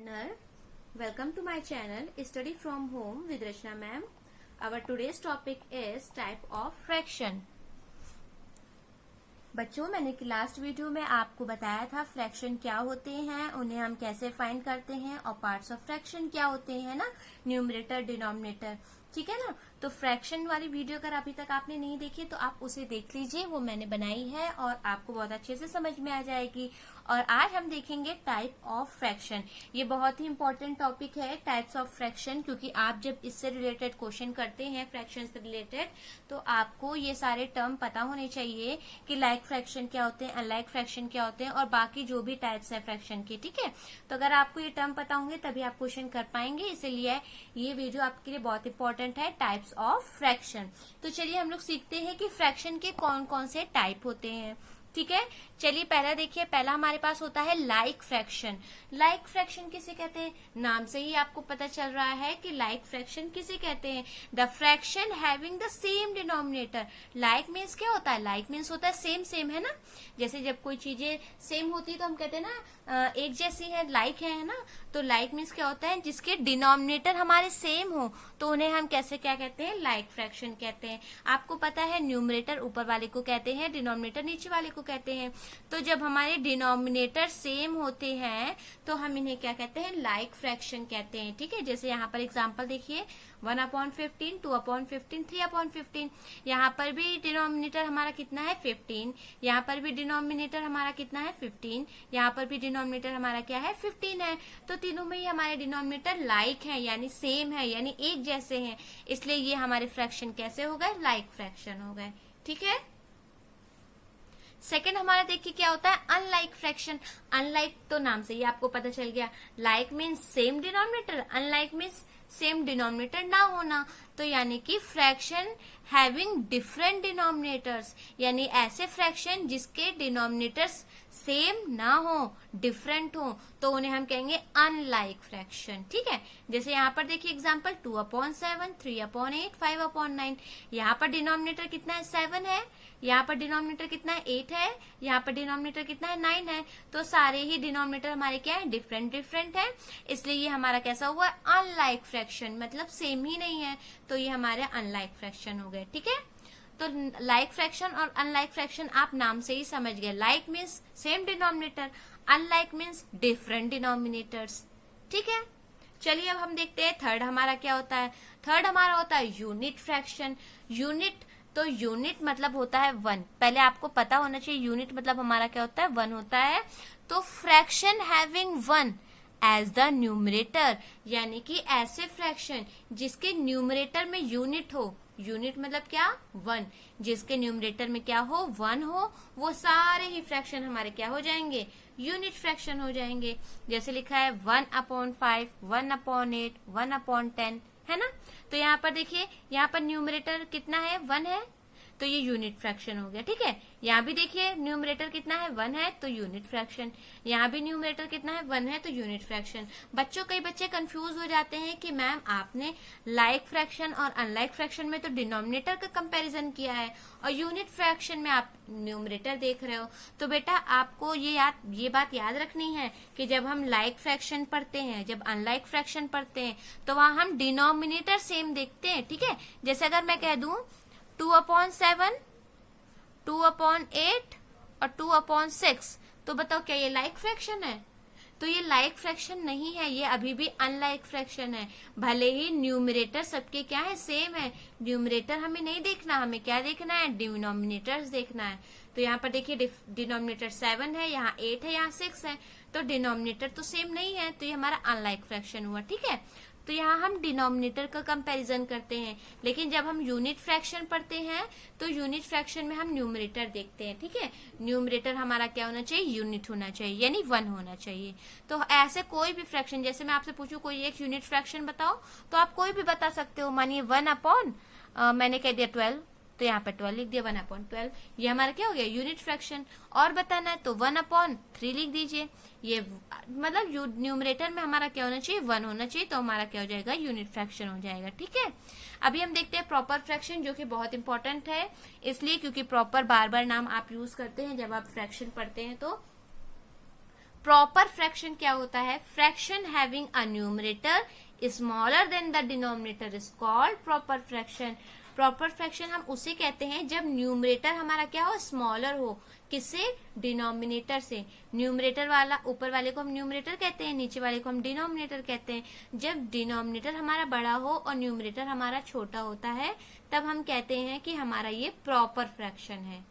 Learner, welcome to my channel Study from Home with Rachna ma'am. Our today's topic is type of fraction. बच्चों, मैंने last video में आपको बताया था fraction क्या होते हैं, उन्हें हम कैसे फाइंड करते हैं और पार्ट्स ऑफ फ्रैक्शन क्या होते हैं ना, न्यूमरेटर डिनोमिनेटर, ठीक है ना। तो फ्रैक्शन वाली वीडियो अगर अभी तक आपने नहीं देखी तो आप उसे देख लीजिए, वो मैंने बनाई है और आपको बहुत अच्छे से समझ में आ जाएगी। और आज हम देखेंगे टाइप ऑफ फ्रैक्शन। ये बहुत ही इंपॉर्टेंट टॉपिक है टाइप्स ऑफ फ्रैक्शन, क्योंकि आप जब इससे रिलेटेड क्वेश्चन करते हैं फ्रैक्शन से रिलेटेड तो आपको ये सारे टर्म पता होने चाहिए कि लाइक फ्रैक्शन क्या होते हैं, अनलाइक फ्रैक्शन क्या होते हैं और बाकी जो भी टाइप्स है फ्रैक्शन के, ठीक है। तो अगर आपको ये टर्म पता होंगे तभी आप क्वेश्चन कर पाएंगे, इसीलिए ये वीडियो आपके लिए बहुत इंपॉर्टेंट है, टाइप्स ऑफ फ्रैक्शन। तो चलिए हम लोग सीखते हैं कि फ्रैक्शन के कौन कौन से टाइप होते हैं, ठीक है। चलिए पहला देखिए, पहला हमारे पास होता है लाइक फ्रैक्शन। लाइक फ्रैक्शन किसे कहते हैं, नाम से ही आपको पता चल रहा है कि लाइक फ्रैक्शन किसे कहते हैं। The fraction having the same denominator. Like means क्या होता है, लाइक मीन्स होता है सेम सेम, है ना। जैसे जब कोई चीजें सेम होती है तो हम कहते हैं ना एक जैसी है, लाइक है ना। तो लाइक मीन्स क्या होता है, जिसके डिनोमिनेटर हमारे सेम हो तो उन्हें हम कैसे क्या कहते हैं, लाइक फ्रैक्शन कहते हैं। आपको पता है न्यूमरेटर ऊपर वाले को कहते हैं, डिनोमिनेटर नीचे वाले को कहते हैं। तो जब हमारे डिनोमिनेटर सेम होते हैं तो हम इन्हें क्या कहते हैं, लाइक फ्रैक्शन कहते हैं, ठीक है। जैसे यहाँ पर एग्जांपल देखिए, 1/15, 2/15, 3/15। यहाँ पर भी डिनोमिनेटर हमारा कितना है, 15। यहाँ पर भी डिनोमिनेटर हमारा कितना है, 15। यहाँ पर भी डिनोमिनेटर हमारा क्या है, 15 है। तो तीनों में ही हमारे डिनोमिनेटर लाइक है, यानी सेम है, यानी एक जैसे हैं, इसलिए ये हमारे फ्रैक्शन कैसे हो गए, लाइक फ्रैक्शन हो गए, ठीक है। सेकेंड हमारा देखिए क्या होता है, अनलाइक फ्रैक्शन। अनलाइक तो नाम से ही आपको पता चल गया, like means same denominator, unlike means same denominator ना होना। तो यानी कि फ्रैक्शन हैविंग डिफरेंट डिनोमिनेटर्स, यानी ऐसे फ्रैक्शन जिसके डिनोमिनेटर्स सेम ना हो, डिफरेंट हो, तो उन्हें हम कहेंगे अनलाइक फ्रैक्शन, ठीक है। जैसे यहाँ पर देखिए एग्जांपल, 2/7, 3/8, 5/9। यहाँ पर डिनोमिनेटर कितना है, 7 है। यहाँ पर डिनोमिनेटर कितना है, 8 है। यहाँ पर डिनोमिनेटर कितना है, 9 है। तो सारे ही डिनोमिनेटर हमारे क्या है, डिफरेंट डिफरेंट है, इसलिए ये हमारा कैसा हुआ, अनलाइक फ्रैक्शन, मतलब सेम ही नहीं है, तो ये हमारे अनलाइक फ्रैक्शन हो गए, ठीक है। तो लाइक फ्रैक्शन और अनलाइक फ्रैक्शन आप नाम से ही समझ गए। Like means same denominator, unlike means different denominators, ठीक है। चलिए अब हम देखते हैं थर्ड हमारा क्या होता है। थर्ड हमारा होता है यूनिट फ्रैक्शन। यूनिट, तो यूनिट मतलब होता है 1। पहले आपको पता होना चाहिए यूनिट मतलब हमारा क्या होता है, 1 होता है। तो fraction having 1 as the numerator, यानी कि ऐसे फ्रैक्शन जिसके न्यूमरेटर में यूनिट हो, यूनिट मतलब क्या, 1, जिसके न्यूमरेटर में क्या हो, 1 हो, वो सारे ही फ्रैक्शन हमारे क्या हो जाएंगे, यूनिट फ्रैक्शन हो जाएंगे। जैसे लिखा है 1/5, 1/8, 1/10, है ना। तो यहाँ पर देखिए, यहाँ पर न्यूमरेटर कितना है, 1 है, तो ये यूनिट फ्रैक्शन हो गया, ठीक है। यहाँ भी देखिए न्यूमरेटर कितना है, 1 है, तो यूनिट फ्रैक्शन। यहाँ भी न्यूमरेटर कितना है, 1 है, तो यूनिट फ्रैक्शन। बच्चों, कई बच्चे कंफ्यूज हो जाते हैं कि मैम आपने लाइक फ्रैक्शन और अनलाइक फ्रैक्शन में तो डिनोमिनेटर का कंपैरिजन किया है और यूनिट फ्रैक्शन में आप न्यूमरेटर देख रहे हो। तो बेटा आपको ये बात याद रखनी है कि जब हम लाइक फ्रैक्शन पढ़ते हैं, जब अनलाइक फ्रैक्शन पढ़ते हैं, तो वहां हम डिनोमिनेटर सेम देखते हैं, ठीक है। जैसे अगर मैं कह दूं 2/7, 2/8 और 2/6, तो बताओ क्या ये लाइक फ्रैक्शन है? तो ये लाइक फ्रैक्शन नहीं है, ये अभी भी अनलाइक फ्रैक्शन है। भले ही न्यूमरेटर सबके क्या है, सेम है, न्यूमरेटर हमें नहीं देखना, हमें क्या देखना है, डिनोमिनेटर्स देखना है। तो यहाँ पर देखिए डिनोमिनेटर 7 है, यहाँ 8 है, यहाँ 6 है, तो डिनोमिनेटर तो सेम नहीं है, तो ये हमारा अनलाइक फ्रैक्शन हुआ, ठीक है। तो यहाँ हम डिनोमिनेटर का कंपैरिजन करते हैं, लेकिन जब हम यूनिट फ्रैक्शन पढ़ते हैं तो यूनिट फ्रैक्शन में हम न्यूमरेटर देखते हैं, ठीक है। न्यूमरेटर हमारा क्या होना चाहिए, यूनिट होना चाहिए, यानी 1 होना चाहिए। तो ऐसे कोई भी फ्रैक्शन, जैसे मैं आपसे पूछूं कोई एक यूनिट फ्रैक्शन बताओ, तो आप कोई भी बता सकते हो। मानिए 1 मैंने कह दिया 12, तो यहाँ पे 12 लिख दिया, 1/12, ये हमारा क्या हो गया, यूनिट फ्रैक्शन। और बताना है तो 1/3 लिख दीजिए, ये मतलब न्यूमरेटर में हमारा क्या होना चाहिए, 1 होना चाहिए, तो हमारा क्या हो जाएगा, यूनिट फ्रैक्शन हो जाएगा, ठीक है। अभी हम देखते हैं प्रॉपर फ्रैक्शन, जो कि बहुत इंपॉर्टेंट है, इसलिए क्योंकि प्रॉपर बार बार नाम आप यूज करते हैं जब आप फ्रैक्शन पढ़ते हैं। तो प्रॉपर फ्रैक्शन क्या होता है? Fraction having a numerator smaller than the denominator is called proper fraction. Proper fraction हम उसे कहते हैं जब न्यूमरेटर हमारा क्या हो? स्मॉलर हो। किससे? डिनोमिनेटर से। न्यूमरेटर वाला, ऊपर वाले को हम न्यूमरेटर कहते हैं, नीचे वाले को हम डिनोमिनेटर कहते हैं। जब डिनोमिनेटर हमारा बड़ा हो और न्यूमरेटर हमारा छोटा होता है तब हम कहते हैं कि हमारा ये प्रॉपर फ्रैक्शन है।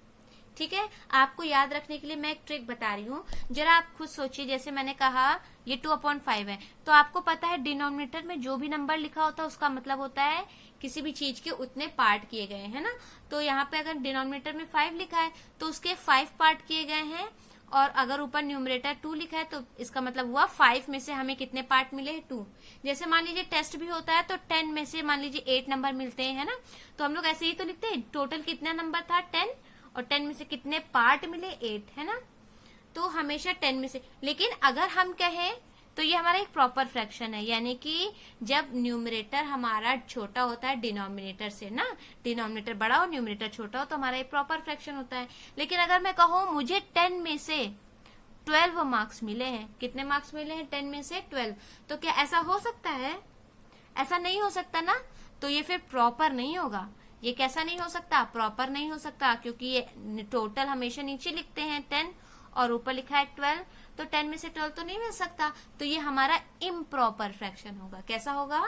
ठीक है, आपको याद रखने के लिए मैं एक ट्रिक बता रही हूँ। जरा आप खुद सोचिए, जैसे मैंने कहा ये 2/5 है, तो आपको पता है डिनोमिनेटर में जो भी नंबर लिखा होता है उसका मतलब होता है किसी भी चीज के उतने पार्ट किए गए हैं ना। तो यहाँ पे अगर डिनोमिनेटर में 5 लिखा है तो उसके 5 पार्ट किए गए हैं, और अगर ऊपर न्यूमरेटर 2 लिखा है तो इसका मतलब हुआ 5 में से हमें कितने पार्ट मिले? 2। जैसे मान लीजिए टेस्ट भी होता है तो 10 में से मान लीजिए 8 नंबर मिलते हैं, है ना। तो हम लोग ऐसे ही तो लिखते हैं, टोटल कितना नंबर था? 10, और 10 में से कितने पार्ट मिले? 8, है ना। तो हमेशा 10 में से, लेकिन अगर हम कहें तो ये हमारा एक प्रॉपर फ्रैक्शन है, यानी कि जब न्यूमरेटर हमारा छोटा होता है डिनोमिनेटर से ना, डिनोमिनेटर बड़ा हो न्यूमरेटर छोटा हो, तो हमारा एक प्रॉपर फ्रैक्शन होता है। लेकिन अगर मैं कहूँ मुझे 10 में से 12 मार्क्स मिले हैं, कितने मार्क्स मिले हैं? 10 में से 12, तो क्या ऐसा हो सकता है? ऐसा नहीं हो सकता ना। तो ये फिर प्रॉपर नहीं होगा। ये कैसा नहीं हो सकता? प्रॉपर नहीं हो सकता, क्योंकि ये टोटल हमेशा नीचे लिखते हैं 10 और ऊपर लिखा है 12, तो 10 में से 12 तो नहीं मिल सकता। तो ये हमारा इम्प्रॉपर फ्रैक्शन होगा। कैसा होगा?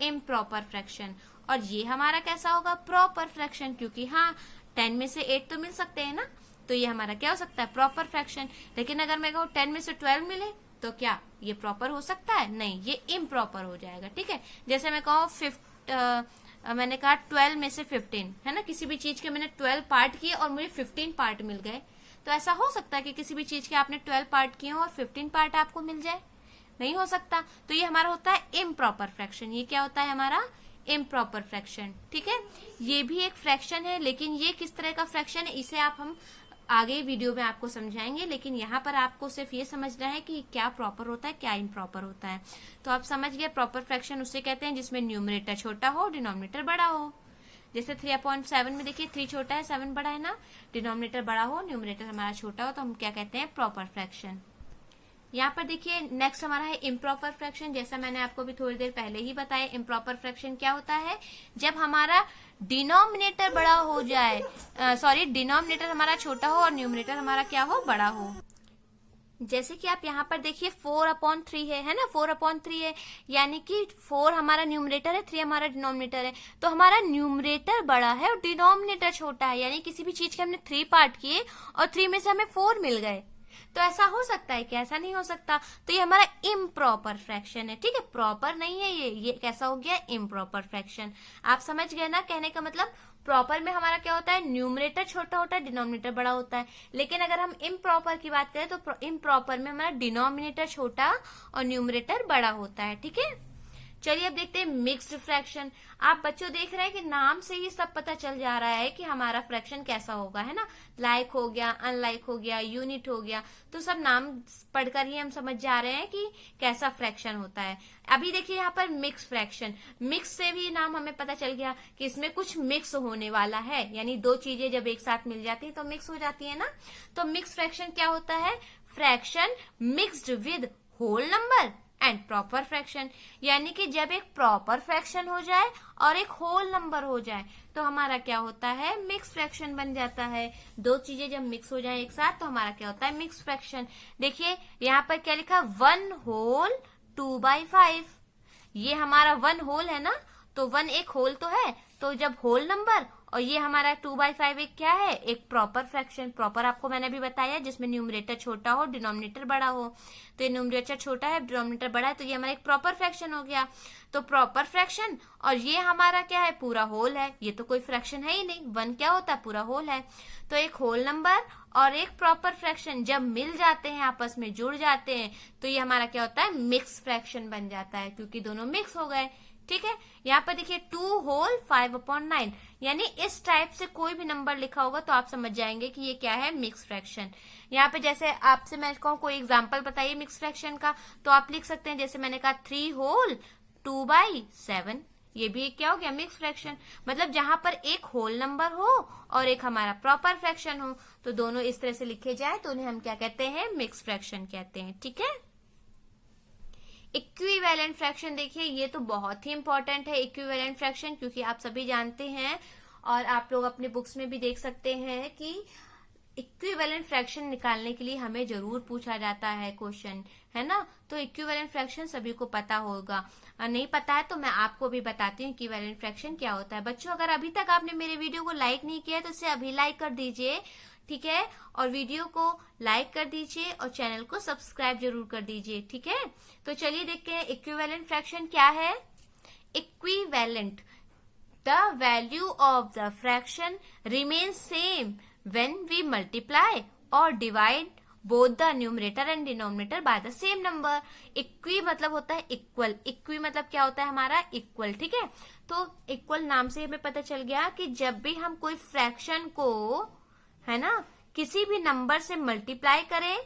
Improper fraction. और ये हमारा कैसा होगा? प्रॉपर फ्रैक्शन, क्योंकि हाँ 10 में से 8 तो मिल सकते हैं ना। तो ये हमारा क्या हो सकता है? Proper fraction. लेकिन अगर मैं कहूँ 10 में से 12 मिले तो क्या ये प्रॉपर हो सकता है? नहीं, ये इम्प्रॉपर हो जाएगा। ठीक है, जैसे मैं कहूँ मैंने कहा 12 में से 15, है ना। किसी भी चीज के मैंने 12 पार्ट किए और मुझे 15 पार्ट मिल गए, तो ऐसा हो सकता है कि किसी भी चीज के आपने 12 पार्ट किए और 15 पार्ट आपको मिल जाए? नहीं हो सकता। तो ये हमारा होता है इम्प्रॉपर फ्रैक्शन। ये क्या होता है? हमारा इम्प्रॉपर फ्रैक्शन। ठीक है, ये भी एक फ्रैक्शन है, लेकिन ये किस तरह का फ्रैक्शन है इसे हम आगे वीडियो में आपको समझाएंगे। लेकिन यहाँ पर आपको सिर्फ ये समझना है कि क्या प्रॉपर होता है, क्या इम्प्रॉपर होता है। तो आप समझ गए, प्रॉपर फ्रैक्शन उसे कहते हैं जिसमें न्यूमरेटर छोटा हो, डिनोमिनेटर बड़ा हो। जैसे 3/7 में देखिए 3 छोटा है, 7 बड़ा है ना। डिनोमिनेटर बड़ा हो, न्यूमरेटर हमारा छोटा हो, तो हम क्या कहते हैं? Proper fraction. यहाँ पर देखिए नेक्स्ट हमारा है इम्प्रॉपर फ्रैक्शन। जैसा मैंने आपको भी थोड़ी देर पहले ही बताया, इम्प्रॉपर फ्रैक्शन क्या होता है? जब हमारा डिनोमिनेटर बड़ा हो जाए, डिनोमिनेटर हमारा छोटा हो और न्यूमरेटर हमारा क्या हो? बड़ा हो। जैसे कि आप यहाँ पर देखिए 4/3 है ना। 4/3 है, यानी कि 4 हमारा न्यूमरेटर है, 3 हमारा डिनोमिनेटर है। तो हमारा न्यूमरेटर बड़ा है और डिनोमिनेटर छोटा है, यानी किसी भी चीज के हमने 3 पार्ट किए और 3 में से हमें 4 मिल गए। तो ऐसा हो सकता है क्या? ऐसा नहीं हो सकता। तो ये हमारा इम्प्रॉपर फ्रैक्शन है। ठीक है, प्रॉपर नहीं है ये कैसा हो गया? Improper fraction. आप समझ गए ना कहने का मतलब? प्रॉपर में हमारा क्या होता है? न्यूमरेटर छोटा होता है, डिनोमिनेटर बड़ा होता है। लेकिन अगर हम इम्प्रॉपर की बात करें तो इम्प्रॉपर में हमारा डिनोमिनेटर छोटा और न्यूमरेटर बड़ा होता है। ठीक है, चलिए अब देखते हैं मिक्स्ड फ्रैक्शन। आप बच्चों देख रहे हैं कि नाम से ही सब पता चल जा रहा है कि हमारा फ्रैक्शन कैसा होगा, है ना। लाइक हो गया, अनलाइक हो गया, यूनिट हो गया, तो सब नाम पढ़कर ही हम समझ जा रहे हैं कि कैसा फ्रैक्शन होता है। अभी देखिए यहाँ पर मिक्स फ्रैक्शन, मिक्स से भी नाम हमें पता चल गया कि इसमें कुछ मिक्स होने वाला है, यानी दो चीजें जब एक साथ मिल जाती है तो मिक्स हो जाती है ना। तो मिक्स फ्रैक्शन क्या होता है? Fraction mixed with whole number and proper fraction, यानी कि जब एक प्रॉपर फ्रैक्शन हो जाए और एक होल नंबर हो जाए तो हमारा क्या होता है? मिक्स फ्रैक्शन बन जाता है। दो चीजें जब मिक्स हो जाए एक साथ तो हमारा क्या होता है? Mix fraction. देखिए यहाँ पर क्या लिखा? 1 होल 2/5। ये हमारा 1 होल है ना, तो 1 एक होल तो है, तो जब होल नंबर और ये हमारा 2/5 एक क्या है? एक प्रॉपर फ्रैक्शन। प्रॉपर आपको मैंने अभी बताया जिसमें न्यूमरेटर छोटा हो, डिनोमिनेटर बड़ा हो। तो ये न्यूमरेटर छोटा है, डिनोमिनेटर बड़ा है, तो ये हमारा एक प्रॉपर फ्रैक्शन हो गया। तो प्रॉपर फ्रैक्शन और ये हमारा क्या है? पूरा होल है। ये तो कोई फ्रैक्शन है ही नहीं, 1 क्या होता है? पूरा होल है। तो एक होल नंबर और एक प्रॉपर फ्रैक्शन जब मिल जाते हैं, आपस में जुड़ जाते हैं, तो ये हमारा क्या होता है? मिक्स फ्रैक्शन बन जाता है, क्योंकि दोनों मिक्स हो गए। ठीक है, यहाँ पर देखिए 2 होल 5/9, यानी इस टाइप से कोई भी नंबर लिखा होगा तो आप समझ जाएंगे कि ये क्या है? Mix fraction. यहाँ पे जैसे आपसे मैं कहूँ कोई एग्जांपल बताइए मिक्स फ्रैक्शन का, तो आप लिख सकते हैं, जैसे मैंने कहा 3 होल 2/7, ये भी एक क्या हो गया, मिक्स फ्रैक्शन। मतलब जहां पर एक होल नंबर हो और एक हमारा प्रॉपर फ्रैक्शन हो, तो दोनों इस तरह से लिखे जाए तो उन्हें हम क्या कहते हैं, मिक्स फ्रैक्शन कहते हैं। ठीक है। इक्विवेलेंट फ्रैक्शन देखिए, ये तो बहुत ही इंपॉर्टेंट है इक्विवेलेंट फ्रैक्शन, क्योंकि आप सभी जानते हैं और आप लोग अपने बुक्स में भी देख सकते हैं कि इक्विवेलेंट फ्रैक्शन निकालने के लिए हमें जरूर पूछा जाता है क्वेश्चन, है ना। तो इक्विवेलेंट फ्रैक्शन सभी को पता होगा, नहीं पता है तो मैं आपको भी बताती हूँ इक्विवेलेंट फ्रैक्शन क्या होता है। बच्चों, अगर अभी तक आपने मेरे वीडियो को लाइक नहीं किया तो इसे अभी लाइक कर दीजिए, ठीक है। और वीडियो को लाइक कर दीजिए और चैनल को सब्सक्राइब जरूर कर दीजिए, ठीक है। तो चलिए देखते हैं इक्विवेलेंट फ्रैक्शन क्या है। Equivalent, the value of the fraction remains same when we multiply or divide both the numerator and denominator by the same number। Equi मतलब होता है इक्वल, इक्वी मतलब क्या होता है हमारा, इक्वल, ठीक है। तो इक्वल नाम से हमें पता चल गया कि जब भी हम कोई फ्रैक्शन को, है ना, किसी भी नंबर से मल्टीप्लाई करें,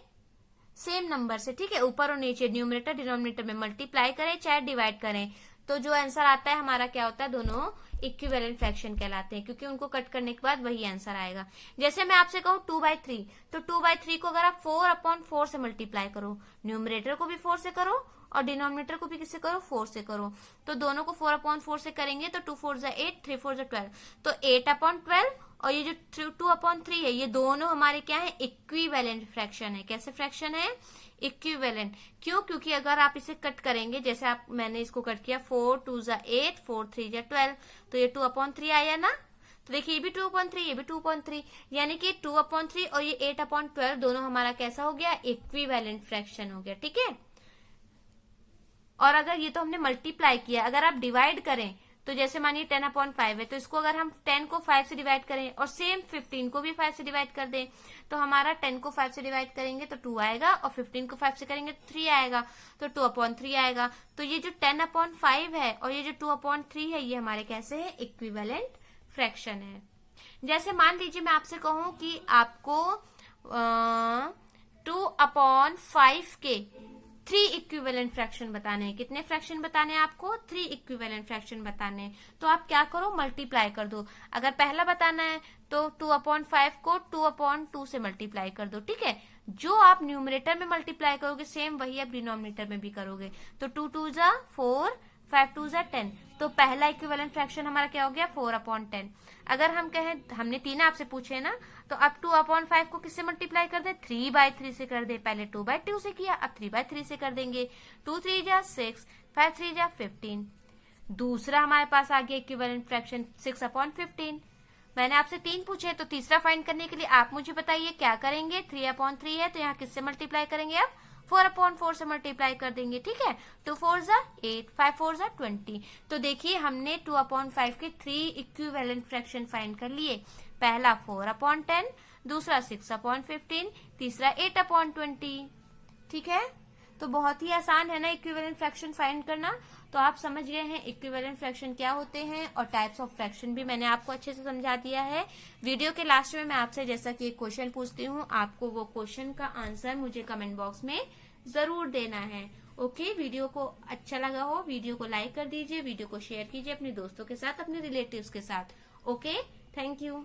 सेम नंबर से, ठीक है, ऊपर और नीचे न्यूमरेटर डिनोमिनेटर में मल्टीप्लाई करें चाहे डिवाइड करें, तो जो आंसर आता है हमारा क्या होता है, दोनों इक्विवेलेंट फ्रैक्शन कहलाते हैं, क्योंकि उनको कट करने के बाद वही आंसर आएगा। जैसे मैं आपसे कहूँ 2/3, तो 2/3 को अगर आप 4/4 से मल्टीप्लाई करो, न्यूमरेटर को भी 4 से करो और डिनोमिनेटर को भी किससे करो, 4 से करो, तो दोनों को 4/4 से करेंगे तो 2 4 8, 3 4 12, तो 8/12 और ये जो 2/3 है, ये दोनों हमारे क्या है, इक्विवेलेंट फ्रैक्शन है। कैसे फ्रैक्शन है, इक्विवेलेंट। क्यों, क्योंकि अगर आप इसे कट करेंगे, जैसे आप, मैंने इसको कट किया, 4 2 8, 4 3 12, तो ये 2/3 आया ना। तो देखिए ये भी 2/3, ये भी 2/3, यानी कि 2/3 और ये 8/12 दोनों हमारा कैसा हो गया, इक्विवेलेंट फ्रैक्शन हो गया, ठीक है। और अगर ये तो हमने मल्टीप्लाई किया, अगर आप डिवाइड करें, तो जैसे मानिए 10/5 है, तो इसको अगर हम 10 को 5 से डिवाइड करें और सेम 15 को भी 5 से डिवाइड कर दें, तो हमारा 10 को 5 से डिवाइड करेंगे तो 2 आएगा और 15 को 5 से करेंगे तो 3 आएगा, तो 2/3 आएगा। तो ये जो 10/5 है और ये जो 2/3 है, ये हमारे कैसे है, इक्विवेलेंट फ्रैक्शन है। जैसे मान लीजिए मैं आपसे कहूं कि आपको 2/5 के 3 इक्विवेलेंट फ्रैक्शन बताने हैं। कितने फ्रैक्शन बताने हैं आपको, 3 इक्विवेलेंट फ्रैक्शन बताने हैं। तो आप क्या करो, मल्टीप्लाई कर दो। अगर पहला बताना है तो 2/5 को 2/2 से मल्टीप्लाई कर दो, ठीक है। जो आप न्यूमरेटर में मल्टीप्लाई करोगे सेम वही आप डिनोमिनेटर में भी करोगे, तो 2 2 4, 5 2 10, तो पहला इक्विवेलेंट फ्रैक्शन हमारा क्या हो गया, 4/10। अगर हम कहें, हमने 3 आपसे पूछे ना, तो अब 2/5 को किससे मल्टीप्लाई कर दे, 3/3 से कर दे। पहले 2/2 से किया, अब 3/3 से कर देंगे। 2 3 6, 5 3 15। दूसरा हमारे पास आ गया इक्विवेलेंट फ्रैक्शन 6/15। मैंने आपसे 3 पूछे, तो तीसरा फाइंड करने के लिए आप मुझे बताइए क्या करेंगे। 3/3 है तो यहाँ किससे मल्टीप्लाई करेंगे, अब 4/4 से मल्टीप्लाई कर देंगे, ठीक है। 2 4 8, 5 4 20। तो देखिए हमने 2/5 के 3 इक्विवेलेंट फ्रैक्शन फाइंड कर लिए। पहला 4/10, दूसरा 6/15, तीसरा 8/20, ठीक है। तो बहुत ही आसान है ना इक्विवेलेंट फ्रैक्शन फाइंड करना। तो आप समझ गए हैं इक्विवेलेंट फ्रैक्शन क्या होते हैं, और टाइप्स ऑफ फ्रैक्शन भी मैंने आपको अच्छे से समझा दिया है। वीडियो के लास्ट में मैं आपसे जैसा कि एक क्वेश्चन पूछती हूँ, आपको वो क्वेश्चन का आंसर मुझे कमेंट बॉक्स में जरूर देना है। ओके, वीडियो को अच्छा लगा हो, वीडियो को लाइक कर दीजिए, वीडियो को शेयर कीजिए अपने दोस्तों के साथ, अपने रिलेटिव्स के साथ। Okay, thank you.